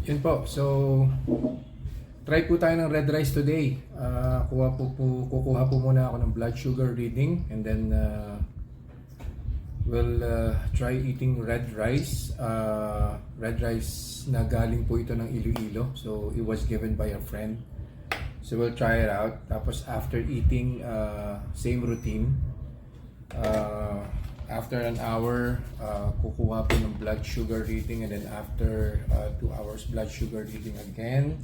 Yun po. So, try po tayo ng red rice today. Kukuha po muna ako ng blood sugar reading and then we'll try eating red rice. Red rice na galing po ito ng Iloilo. So, it was given by a friend. So, we'll try it out. Tapos, after eating, same routine. After an hour, kukuha po ng blood sugar reading, and then after 2 hours, blood sugar reading again.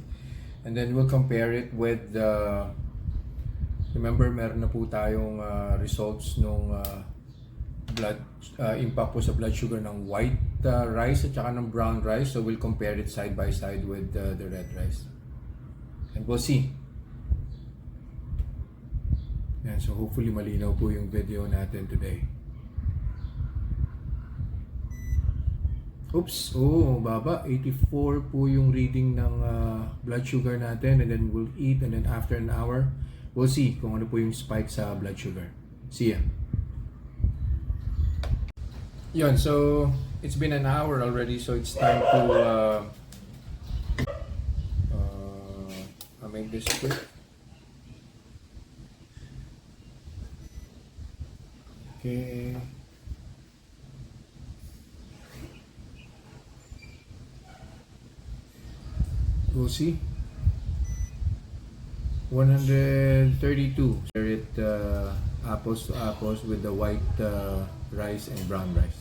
And then we'll compare it with remember, meron na po tayong results nung blood impact po sa blood sugar ng white rice at saka ng brown rice. So we'll compare it side by side with the red rice. And we'll see. Yan, so hopefully malinaw po yung video natin today. Oops, baba. 84 po yung reading ng blood sugar natin, and then we'll eat, and then after an hour, we'll see kung ano po yung spike sa blood sugar. See ya. Yun, so it's been an hour already, so it's time to I'll make this quick. Okay. We'll see. 132. Share it apples to apples with the white rice and brown rice.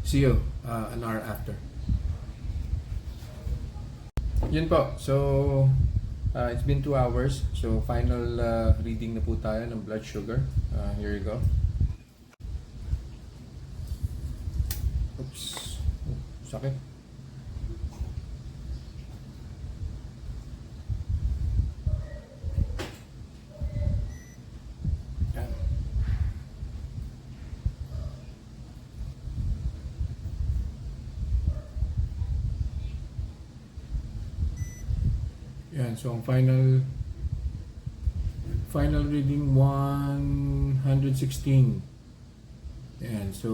See you an hour after. Yun po. So, it's been 2 hours. So, final reading na po tayo ng blood sugar. Here you go. Oops. Sakit. Yan, so ang final reading 116. Yan, so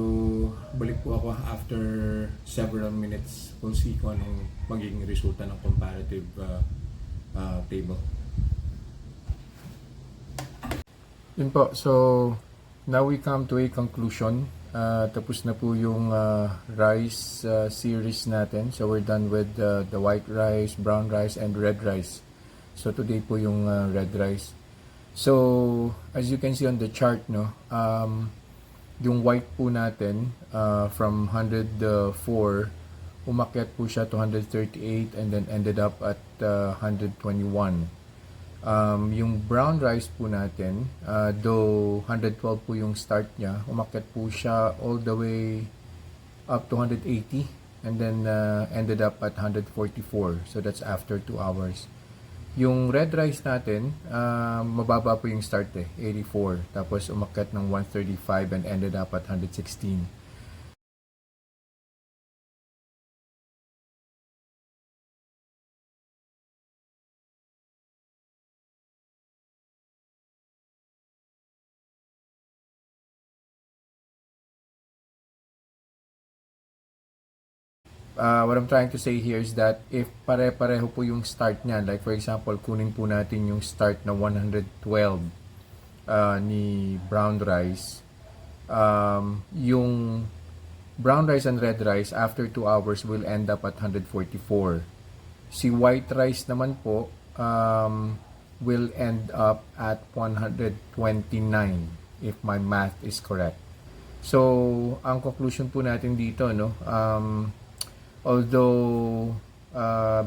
balik po ako after several minutes. We'll see kung anong magiging resulta ng comparative table. Yun po, so now we come to a conclusion. Tapos na po yung rice series natin. So we're done with the white rice, brown rice, and red rice. So today po yung red rice. So as you can see on the chart, no, yung white po natin from 104 umakyat po siya to 138 and then ended up at 121. Yung brown rice po natin, though 112 po yung start niya, umakyat po siya all the way up to 180 and then ended up at 144. So that's after 2 hours. Yung red rice natin, mababa po yung start 84. Tapos umakyat ng 135 and ended up at 116. What I'm trying to say here is that if pare-pareho po yung start niya, like for example, kunin po natin yung start na 112 ni brown rice, yung brown rice and red rice after 2 hours will end up at 144. Si white rice naman po will end up at 129 if my math is correct. So, ang conclusion po natin dito, no, although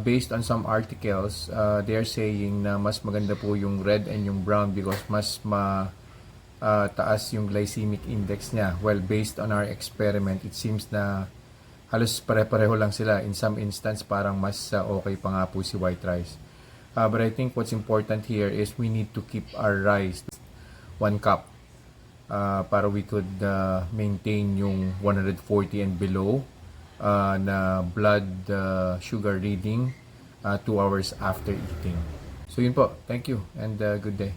based on some articles, they are saying na mas maganda po yung red and yung brown because mas taas yung glycemic index niya. Well, based on our experiment, it seems na halos pare-pareho lang sila. In some instance, parang mas okay pa nga po si white rice. But I think what's important here is we need to keep our rice 1 cup para we could maintain yung 140 and below na blood sugar reading 2 hours after eating. So yun po. Thank you and good day.